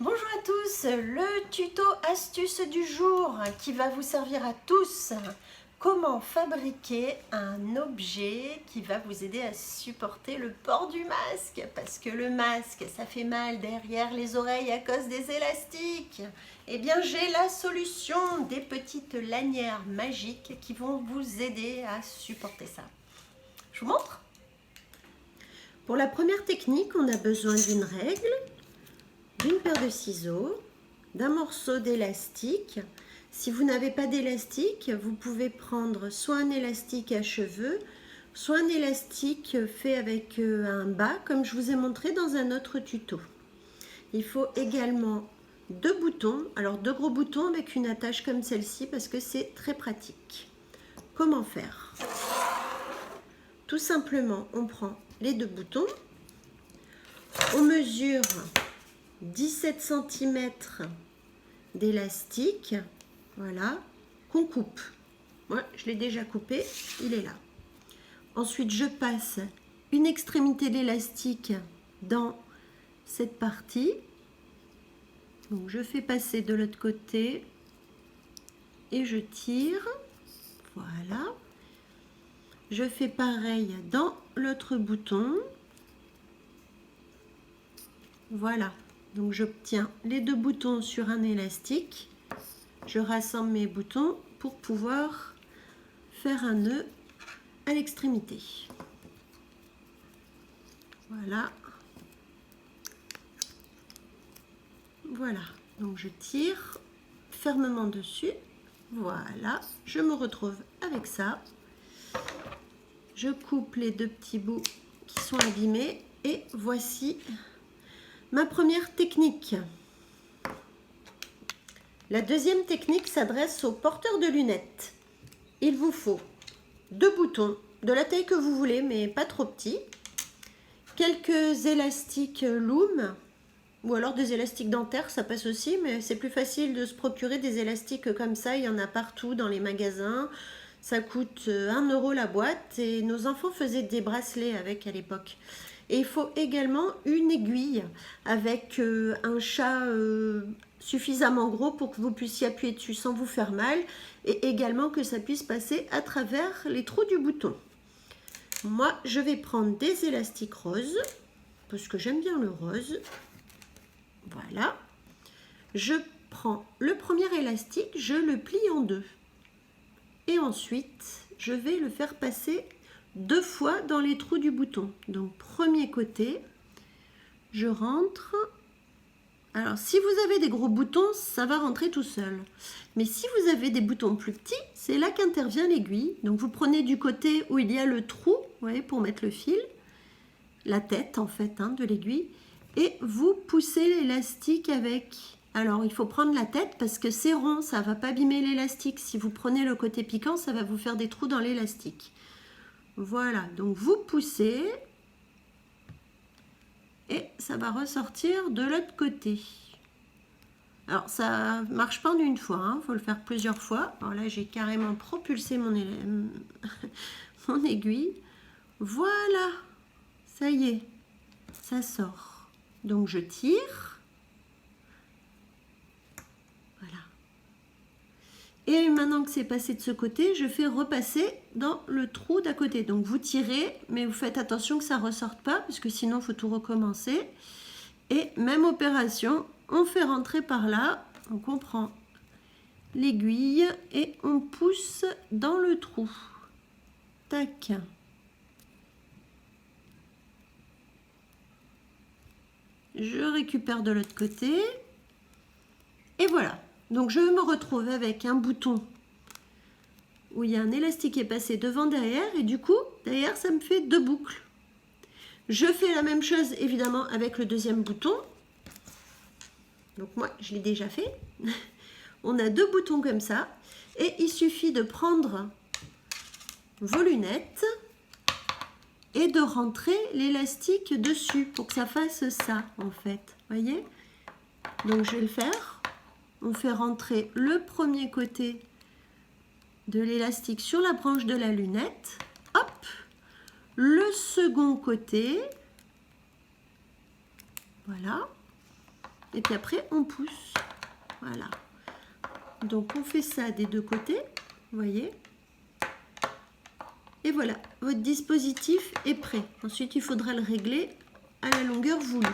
Bonjour à tous, le tuto astuce du jour qui va vous servir à tous. Comment fabriquer un objet qui va vous aider à supporter le port du masque? Parce que le masque, ça fait mal derrière les oreilles à cause des élastiques. Eh bien, j'ai la solution, des petites lanières magiques qui vont vous aider à supporter ça. Je vous montre. Pour la première technique, on a besoin d'une règle, d'une paire de ciseaux, d'un morceau d'élastique. Si vous n'avez pas d'élastique, vous pouvez prendre soit un élastique à cheveux, soit un élastique fait avec un bas, comme je vous ai montré dans un autre tuto. Il faut également deux boutons, alors deux gros boutons avec une attache comme celle-ci parce que c'est très pratique. Comment faire? Tout simplement, on prend les deux boutons, on mesure 17 cm d'élastique, voilà, qu'on coupe. Moi, je l'ai déjà coupé, il est là. Ensuite, je passe une extrémité d'élastique dans cette partie. Donc, je fais passer de l'autre côté et je tire. Voilà. Je fais pareil dans l'autre bouton. Voilà. Donc, j'obtiens les deux boutons sur un élastique. Je rassemble mes boutons pour pouvoir faire un nœud à l'extrémité. Voilà. Voilà. Donc, je tire fermement dessus. Voilà. Je me retrouve avec ça. Je coupe les deux petits bouts qui sont abîmés. Et voici ma première technique. La deuxième technique s'adresse aux porteurs de lunettes. Il vous faut deux boutons de la taille que vous voulez, mais pas trop petits. Quelques élastiques loom, ou alors des élastiques dentaires, ça passe aussi, mais c'est plus facile de se procurer des élastiques comme ça. Il y en a partout dans les magasins. Ça coûte 1 € la boîte et nos enfants faisaient des bracelets avec à l'époque. Et il faut également une aiguille avec un chat suffisamment gros pour que vous puissiez appuyer dessus sans vous faire mal et également que ça puisse passer à travers les trous du bouton. Moi, je vais prendre des élastiques roses parce que j'aime bien le rose. Voilà. Je prends le premier élastique, je le plie en deux. Et ensuite, je vais le faire passer deux fois dans les trous du bouton. Donc, premier côté, je rentre. Alors, si vous avez des gros boutons, ça va rentrer tout seul. Mais si vous avez des boutons plus petits, c'est là qu'intervient l'aiguille. Donc, vous prenez du côté où il y a le trou, vous voyez, pour mettre le fil, la tête en fait de l'aiguille, et vous poussez l'élastique avec. Alors, il faut prendre la tête parce que c'est rond, ça ne va pas abîmer l'élastique. Si vous prenez le côté piquant, ça va vous faire des trous dans l'élastique. Voilà, donc vous poussez et ça va ressortir de l'autre côté. Alors, ça ne marche pas en une fois, il faut le faire plusieurs fois. Alors là, j'ai carrément propulsé mon aiguille. Voilà, ça y est, ça sort. Donc, je tire. Et maintenant que c'est passé de ce côté, je fais repasser dans le trou d'à côté. Donc vous tirez, mais vous faites attention que ça ne ressorte pas, parce que sinon il faut tout recommencer. Et même opération, on fait rentrer par là, donc on prend l'aiguille et on pousse dans le trou. Tac. Je récupère de l'autre côté. Et voilà. Donc je me retrouve avec un bouton où il y a un élastique qui est passé devant derrière et du coup derrière ça me fait deux boucles. Je fais la même chose évidemment avec le deuxième bouton. Donc moi je l'ai déjà fait. On a deux boutons comme ça et il suffit de prendre vos lunettes et de rentrer l'élastique dessus pour que ça fasse ça en fait. Voyez? Donc je vais le faire. On fait rentrer le premier côté de l'élastique sur la branche de la lunette. Hop, le second côté. Voilà. et puis après on pousse. Voilà. Donc on fait ça des deux côtés, vous voyez. Et voilà, votre dispositif est prêt. Ensuite, il faudra le régler à la longueur voulue.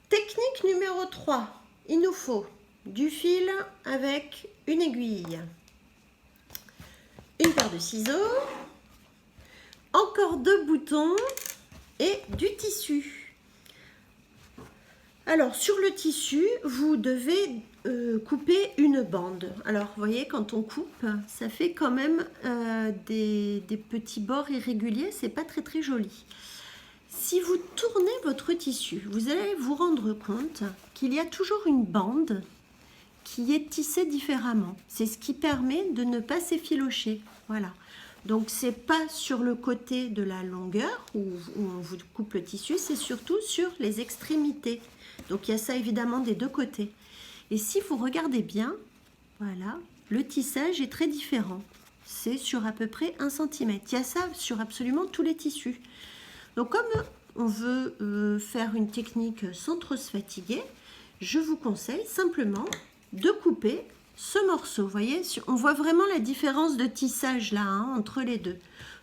Technique numéro 3. Il nous faut du fil avec une aiguille, une paire de ciseaux, encore 2 boutons et du tissu. Alors, sur le tissu, vous devez couper une bande. Alors, vous voyez, quand on coupe, ça fait quand même des petits bords irréguliers. C'est pas très très joli. Si vous tournez votre tissu, vous allez vous rendre compte qu'il y a toujours une bande qui est tissée différemment. C'est ce qui permet de ne pas s'effilocher. Voilà. Donc, c'est pas sur le côté de la longueur où on vous coupe le tissu, c'est surtout sur les extrémités. Donc, il y a ça évidemment des deux côtés. Et si vous regardez bien, voilà, le tissage est très différent. C'est sur à peu près 1 cm. Il y a ça sur absolument tous les tissus. Donc, comme on veut faire une technique sans trop se fatiguer, je vous conseille simplement de couper ce morceau. Vous voyez, on voit vraiment la différence de tissage là, hein, entre les deux.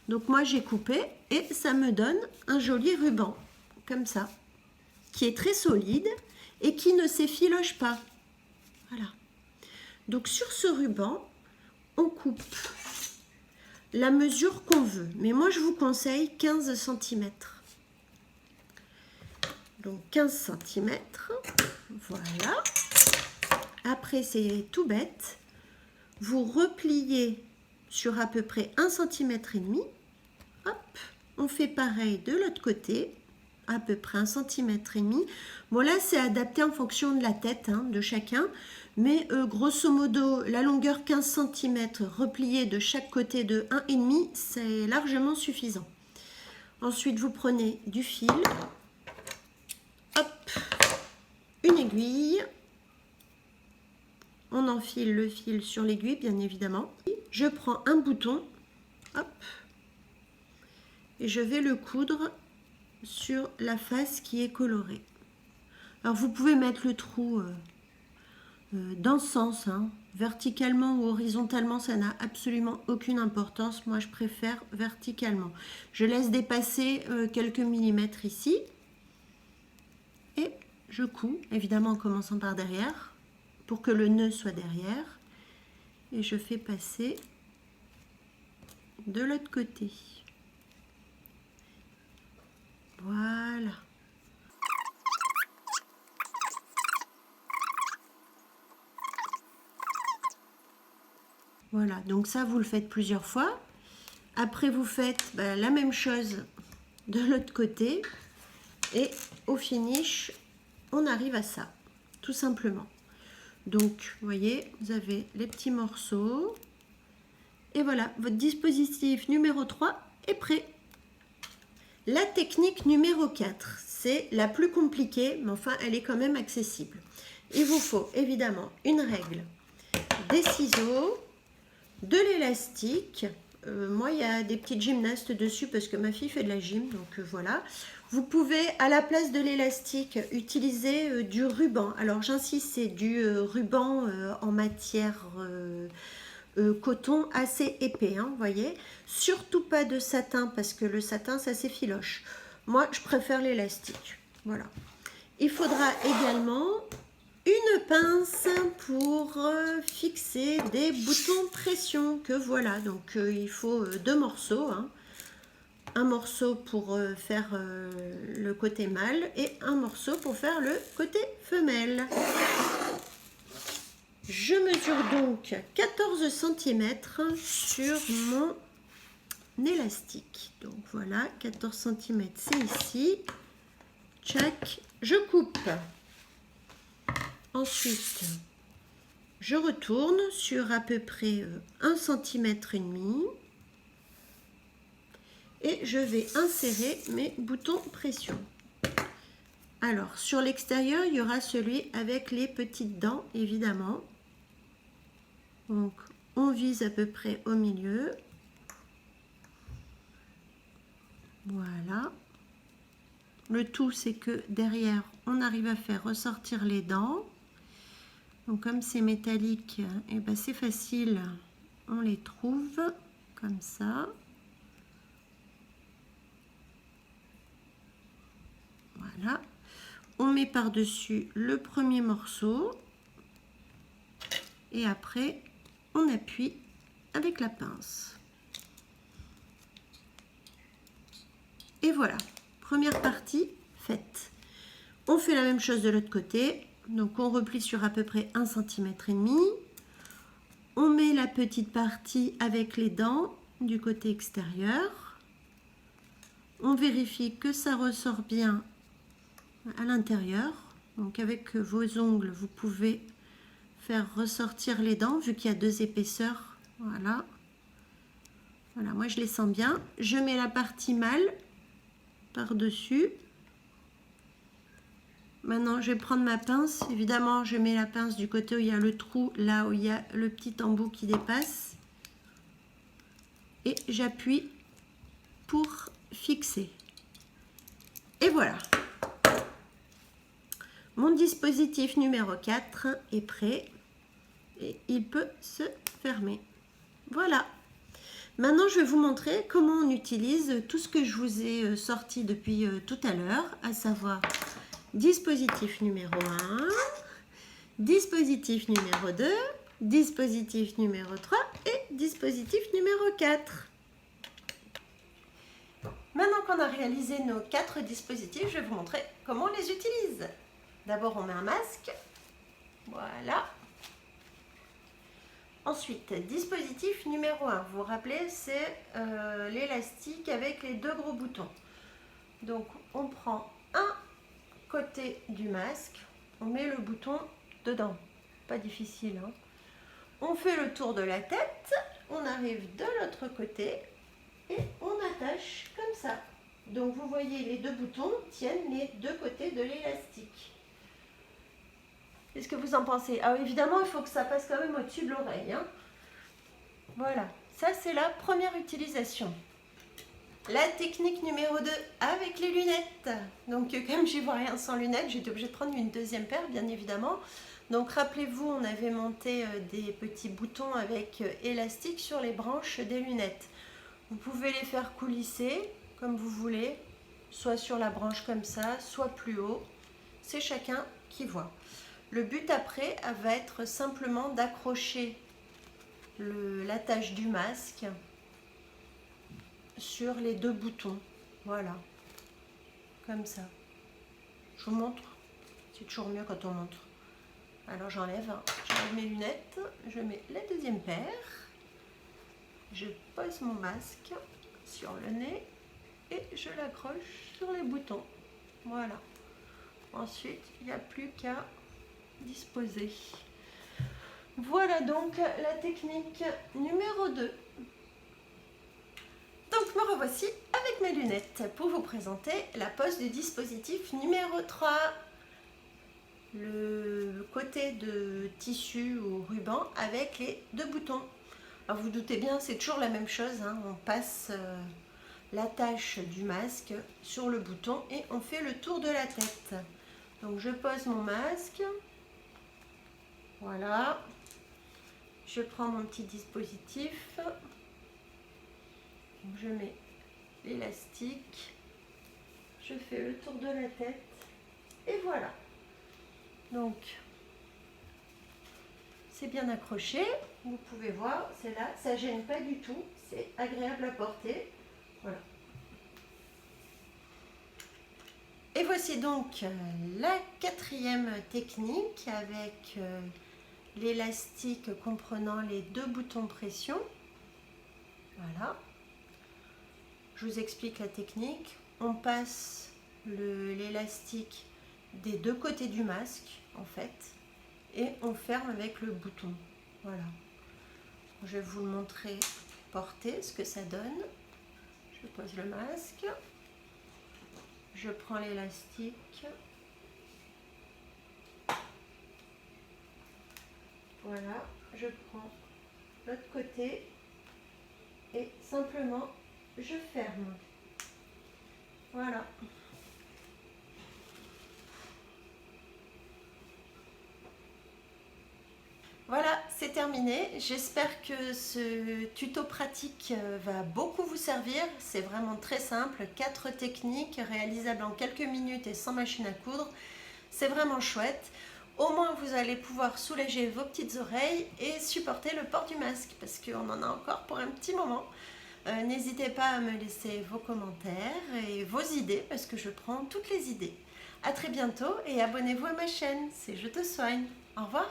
Donc, moi, j'ai coupé et ça me donne un joli ruban, comme ça, qui est très solide et qui ne s'effiloche pas. Voilà. Donc, sur ce ruban, on coupe la mesure qu'on veut. Mais moi, je vous conseille 15 cm. Donc 15 cm, voilà. Après, c'est tout bête. Vous repliez sur à peu près 1,5 cm. Hop, on fait pareil de l'autre côté, à peu près 1,5 cm. Bon, là, c'est adapté en fonction de la tête hein, de chacun. Mais grosso modo, la longueur 15 cm repliée de chaque côté de 1,5, c'est largement suffisant. Ensuite, vous prenez du fil. Hop, une aiguille, on enfile le fil sur l'aiguille bien évidemment. Je prends un bouton, hop, et je vais le coudre sur la face qui est colorée. Alors vous pouvez mettre le trou dans ce sens, hein, verticalement ou horizontalement, ça n'a absolument aucune importance. Moi je préfère verticalement. Je laisse dépasser quelques millimètres ici. Et je couds, évidemment en commençant par derrière, pour que le nœud soit derrière. Et je fais passer de l'autre côté. Voilà. Voilà, donc ça vous le faites plusieurs fois. Après vous faites la même chose de l'autre côté. Et au finish, on arrive à ça, tout simplement. Donc, vous voyez, vous avez les petits morceaux. Et voilà, votre dispositif numéro 3 est prêt. La technique numéro 4, c'est la plus compliquée, mais enfin, elle est quand même accessible. Il vous faut évidemment une règle, des ciseaux, de l'élastique. Moi, il y a des petites gymnastes dessus parce que ma fille fait de la gym, donc voilà. Vous pouvez, à la place de l'élastique, utiliser du ruban. Alors, j'insiste, c'est du ruban en matière coton assez épais, hein, vous voyez. Surtout pas de satin parce que le satin, ça s'effiloche. Moi, je préfère l'élastique. Voilà. Il faudra également une pince pour fixer des boutons pression que voilà. Donc, il faut 2 morceaux, hein. Un morceau pour faire le côté mâle et un morceau pour faire le côté femelle. Je mesure donc 14 cm sur mon élastique. Donc voilà, 14 cm c'est ici. Tchac, je coupe. Ensuite, je retourne sur à peu près 1,5 cm. Et je vais insérer mes boutons pression. Alors, sur l'extérieur, il y aura celui avec les petites dents, évidemment. Donc, on vise à peu près au milieu. Voilà. Le tout, c'est que derrière, on arrive à faire ressortir les dents. Donc comme c'est métallique, et ben c'est facile, on les trouve comme ça. Voilà. On met par-dessus le premier morceau et après on appuie avec la pince. Et voilà, première partie faite. On fait la même chose de l'autre côté. Donc on replie sur à peu près 1,5 cm. On met la petite partie avec les dents du côté extérieur. On vérifie que ça ressort bien à l'intérieur. Donc avec vos ongles, vous pouvez faire ressortir les dents vu qu'il y a 2 épaisseurs. Voilà. Voilà, moi je les sens bien. Je mets la partie mâle par-dessus. Maintenant, je vais prendre ma pince. Évidemment, je mets la pince du côté où il y a le trou, là où il y a le petit embout qui dépasse. Et j'appuie pour fixer. Et voilà. Mon dispositif numéro 4 est prêt et il peut se fermer. Voilà. Maintenant, je vais vous montrer comment on utilise tout ce que je vous ai sorti depuis tout à l'heure, à savoir dispositif numéro 1, dispositif numéro 2, dispositif numéro 3 et dispositif numéro 4. Maintenant qu'on a réalisé nos 4 dispositifs, je vais vous montrer comment on les utilise. D'abord, on met un masque. Voilà. Ensuite, dispositif numéro 1. Vous vous rappelez, c'est l'élastique avec les 2 gros boutons. Donc, on prend un côté du masque, on met le bouton dedans. Pas difficile, hein. On fait le tour de la tête, on arrive de l'autre côté et on attache comme ça. Donc, vous voyez, les 2 boutons tiennent les 2 côtés de l'élastique. Qu'est-ce que vous en pensez? Ah, évidemment, il faut que ça passe quand même au-dessus de l'oreille, hein. Voilà, ça c'est la première utilisation. La technique numéro 2 avec les lunettes. Donc comme je ne vois rien sans lunettes, j'étais obligée de prendre une deuxième paire, bien évidemment. Donc rappelez-vous, on avait monté des petits boutons avec élastique sur les branches des lunettes. Vous pouvez les faire coulisser comme vous voulez, soit sur la branche comme ça, soit plus haut. C'est chacun qui voit. Le but après va être simplement d'accrocher l'attache du masque sur les 2 boutons. Voilà, comme ça. Je vous montre. C'est toujours mieux quand on montre. Alors j'enlève mes lunettes, je mets la deuxième paire, je pose mon masque sur le nez et je l'accroche sur les boutons. Voilà. Ensuite, il n'y a plus qu'à disposer. Voilà donc la technique numéro 2. Donc me revoici avec mes lunettes pour vous présenter la pose du dispositif numéro 3. Le côté de tissu ou ruban avec les 2 boutons. Alors vous doutez bien, c'est toujours la même chose, hein. On passe l'attache du masque sur le bouton et on fait le tour de la tête. Donc je pose mon masque. Voilà. Je prends mon petit dispositif. Je mets l'élastique. Je fais le tour de la tête. Et voilà. Donc, c'est bien accroché. Vous pouvez voir, c'est là. Ça ne gêne pas du tout. C'est agréable à porter. Voilà. Et voici donc la 4e technique avec l'élastique comprenant les 2 boutons pression. Voilà. Je vous explique la technique. On passe l'élastique des 2 côtés du masque, en fait, et on ferme avec le bouton. Voilà. Je vais vous le montrer porter, ce que ça donne. Je pose le masque. Je prends l'élastique. Voilà, je prends l'autre côté et simplement je ferme. Voilà. Voilà, c'est terminé. J'espère que ce tuto pratique va beaucoup vous servir. C'est vraiment très simple. 4 techniques réalisables en quelques minutes et sans machine à coudre. C'est vraiment chouette. Au moins, vous allez pouvoir soulager vos petites oreilles et supporter le port du masque parce qu'on en a encore pour un petit moment. N'hésitez pas à me laisser vos commentaires et vos idées parce que je prends toutes les idées. A très bientôt et abonnez-vous à ma chaîne, c'est Je te soigne. Au revoir.